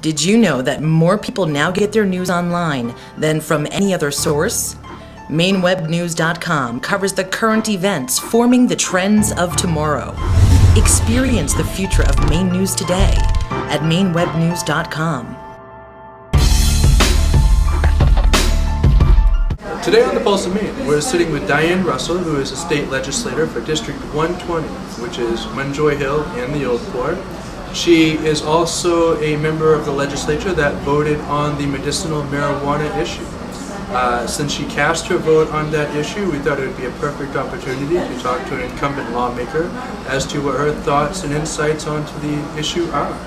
Did you know that more people now get their news online than from any other source? MaineWebNews.com covers the current events forming the trends of tomorrow. Experience the future of Maine news today at MaineWebNews.com. Today on the Pulse of Maine, we're sitting with Diane Russell, who is a state legislator for District 120, which is Munjoy Hill and the Old Port. She is also a member of the legislature that voted on the medicinal marijuana issue. Since she cast her vote on that issue, we thought it would be a perfect opportunity to talk to an incumbent lawmaker as to what her thoughts and insights onto the issue are.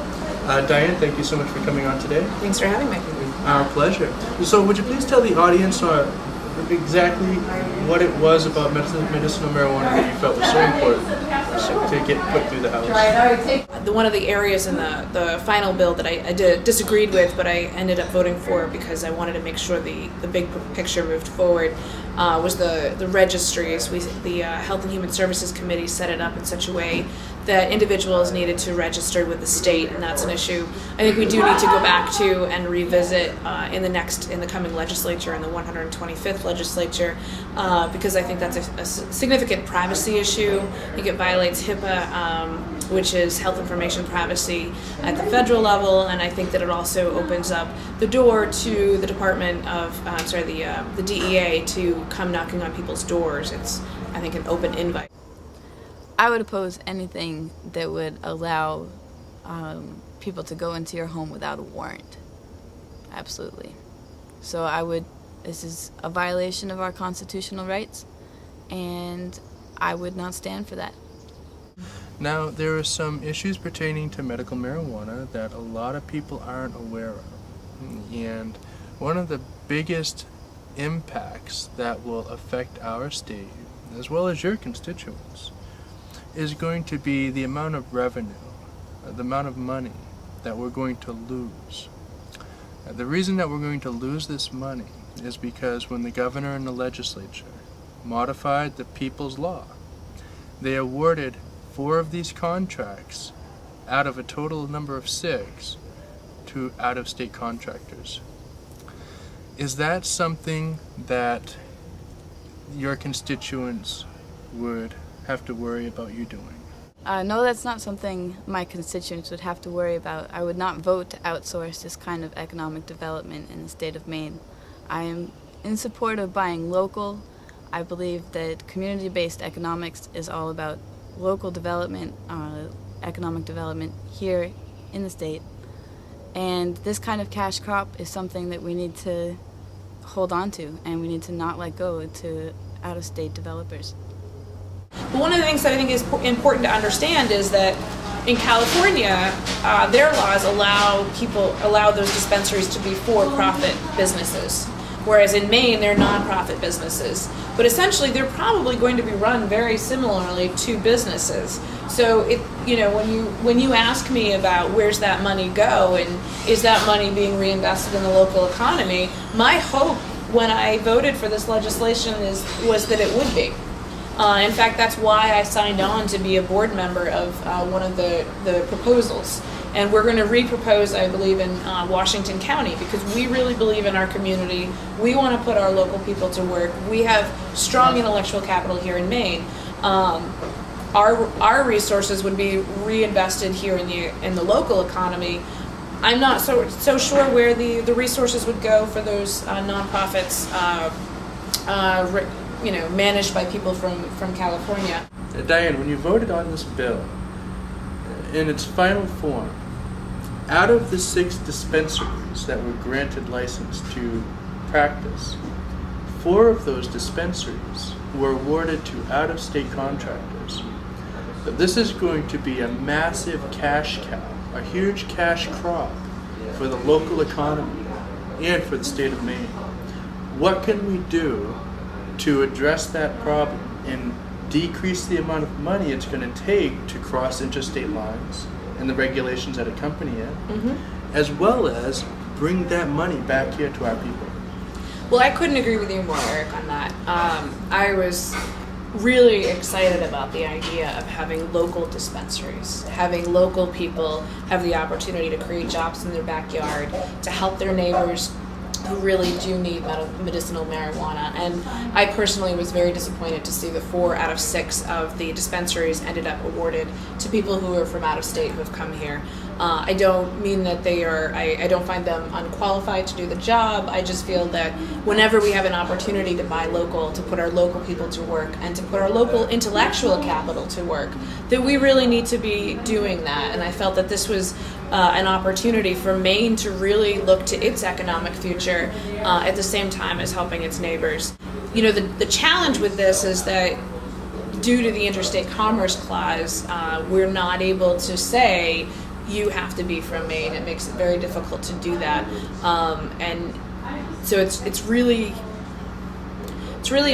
Diane, thank you so much for coming on today. Thanks for having me. Our pleasure. So would you please tell the audience exactly what it was about medicinal marijuana that you felt was so important to get put through the House? One of the areas in the final bill that I disagreed with, but I ended up voting for because I wanted to make sure the big picture moved forward, was the registries. The Health and Human Services Committee set it up in such a way that individuals needed to register with the state, and that's an issue I think we do need to go back to and revisit in the coming legislature, in the 125th legislature, because I think that's a significant privacy issue. I think it violates HIPAA, which is health information privacy at the federal level, and I think that it also opens up the door to the Department of, the DEA to come knocking on people's doors. It's, I think, an open invite. I would oppose anything that would allow people to go into your home without a warrant. Absolutely. So this is a violation of our constitutional rights, and I would not stand for that. Now, there are some issues pertaining to medical marijuana that a lot of people aren't aware of. And one of the biggest impacts that will affect our state, as well as your constituents, is going to be the amount of revenue, the amount of money that we're going to lose. The reason that we're going to lose this money is because when the governor and the legislature modified the People's Law, they awarded 4 of these contracts out of a total number of 6 to out-of-state contractors. Is that something that your constituents would have to worry about you doing? No, that's not something my constituents would have to worry about. I would not vote to outsource this kind of economic development in the state of Maine. I am in support of buying local. I believe that community-based economics is all about local development, economic development here in the state. And this kind of cash crop is something that we need to hold on to, and we need to not let go to out-of-state developers. But one of the things that I think is important to understand is that in California, their laws allow those dispensaries to be for-profit businesses, whereas in Maine they're non-profit businesses. But essentially, they're probably going to be run very similarly to businesses. So, when you ask me about where's that money go and is that money being reinvested in the local economy, my hope when I voted for this legislation was that it would be. In fact, that's why I signed on to be a board member of one of the proposals. And we're going to re-propose, I believe, in Washington County, because we really believe in our community. We want to put our local people to work. We have strong intellectual capital here in Maine. Our resources would be reinvested here in the local economy. I'm not so sure where the resources would go for those nonprofits managed by people from California. Diane, when you voted on this bill, in its final form, out of the 6 dispensaries that were granted license to practice, 4 of those dispensaries were awarded to out-of-state contractors. But this is going to be a massive cash cow, a huge cash crop for the local economy and for the state of Maine. What can we do to address that problem and decrease the amount of money it's going to take to cross interstate lines and the regulations that accompany it, as well as bring that money back here to our people? Well, I couldn't agree with you more, Eric, on that. I was really excited about the idea of having local dispensaries, having local people have the opportunity to create jobs in their backyard, to help their neighbors who really do need medicinal marijuana. And I personally was very disappointed to see that 4 out of 6 of the dispensaries ended up awarded to people who are from out of state who have come here. I don't mean that they are, I don't find them unqualified to do the job. I just feel that whenever we have an opportunity to buy local, to put our local people to work, and to put our local intellectual capital to work, that we really need to be doing that. And I felt that this was an opportunity for Maine to really look to its economic future at the same time as helping its neighbors. You know, the challenge with this is that due to the Interstate Commerce Clause, we're not able to say you have to be from Maine. It makes it very difficult to do that, and so it's really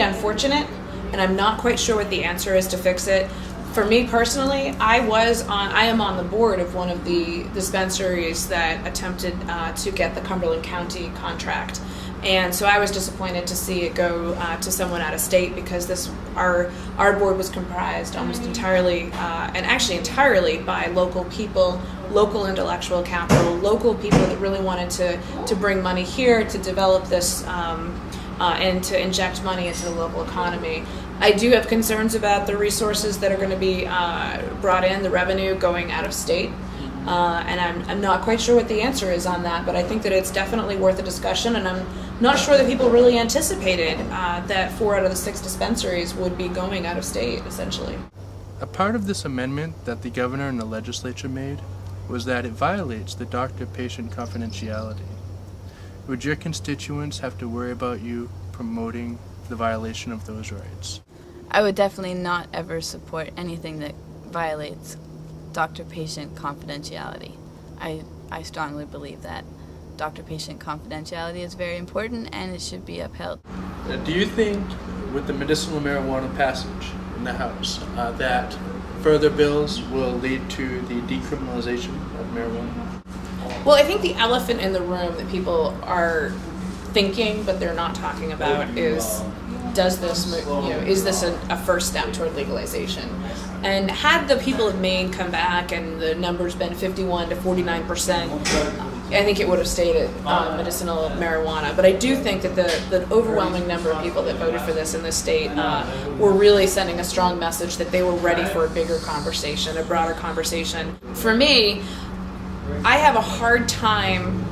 unfortunate, and I'm not quite sure what the answer is to fix it. For me personally, I am on the board of one of the dispensaries that attempted to get the Cumberland County contract. And so I was disappointed to see it go to someone out of state, because our board was comprised almost entirely, and actually entirely, by local people, local intellectual capital, local people that really wanted to bring money here to develop this and to inject money into the local economy. I do have concerns about the resources that are going to be brought in, the revenue going out of state. And I'm not quite sure what the answer is on that, but I think that it's definitely worth a discussion, and I'm not sure that people really anticipated that 4 out of the 6 dispensaries would be going out of state, essentially. A part of this amendment that the governor and the legislature made was that it violates the doctor-patient confidentiality. Would your constituents have to worry about you promoting the violation of those rights? I would definitely not ever support anything that violates doctor-patient confidentiality. I strongly believe that doctor-patient confidentiality is very important, and it should be upheld. Do you think, with the medicinal marijuana passage in the House, that further bills will lead to the decriminalization of marijuana? Well, I think the elephant in the room that people are thinking but they're not talking about is, is this a first step toward legalization? And had the people of Maine come back and the numbers been 51 to 49%, I think it would have stayed at medicinal marijuana. But I do think that the overwhelming number of people that voted for this in this state were really sending a strong message that they were ready for a bigger conversation, a broader conversation. For me, I have a hard time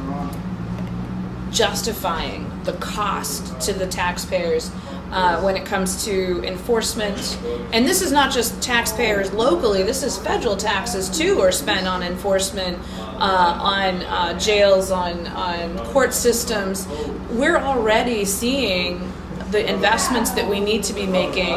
justifying the cost to the taxpayers when it comes to enforcement. And this is not just taxpayers locally, this is federal taxes too are spent on enforcement, on jails, on court systems. We're already seeing the investments that we need to be making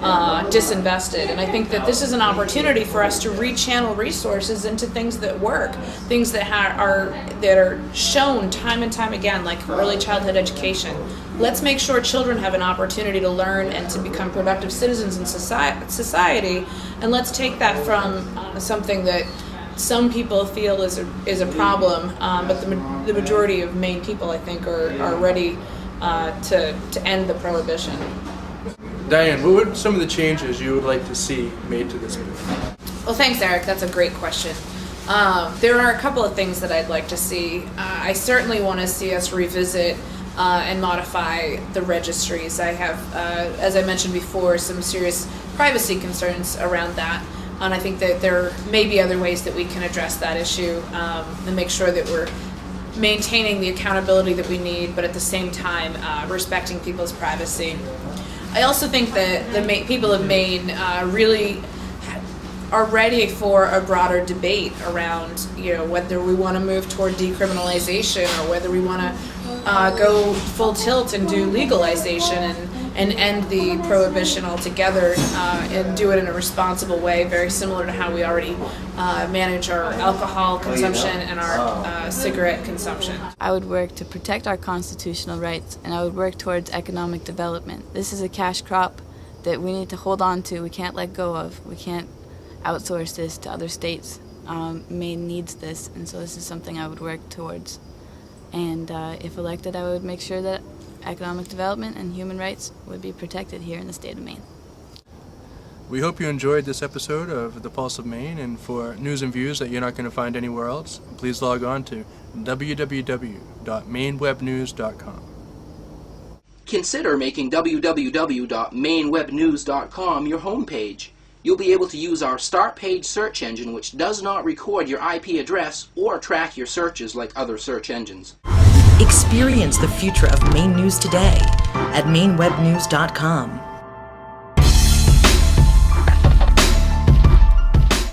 disinvested, and I think that this is an opportunity for us to rechannel resources into things that work, things that are shown time and time again, like early childhood education. Let's make sure children have an opportunity to learn and to become productive citizens in society, and let's take that from something that some people feel is a problem, but the majority of Maine people, I think, are ready to end the prohibition. Diane, what would some of the changes you would like to see made to this bill? Well, thanks, Eric. That's a great question. There are a couple of things that I'd like to see. I certainly want to see us revisit and modify the registries. I have, as I mentioned before, some serious privacy concerns around that. And I think that there may be other ways that we can address that issue and make sure that we're maintaining the accountability that we need, but at the same time respecting people's privacy. I also think that the people of Maine really are ready for a broader debate around, whether we want to move toward decriminalization or whether we want to go full tilt and do legalization and end the prohibition altogether and do it in a responsible way, very similar to how we already manage our alcohol consumption and our cigarette consumption. I would work to protect our constitutional rights, and I would work towards economic development. This is a cash crop that we need to hold on to. We can't let go of. We can't outsource this to other states. Maine needs this, and so this is something I would work towards. And if elected, I would make sure that economic development and human rights would be protected here in the state of Maine. We hope you enjoyed this episode of The Pulse of Maine, and for news and views that you're not going to find anywhere else, please log on to www.mainewebnews.com. Consider making www.mainewebnews.com your homepage. You'll be able to use our Start Page search engine, which does not record your IP address or track your searches like other search engines. Experience the future of Maine news today at mainewebnews.com.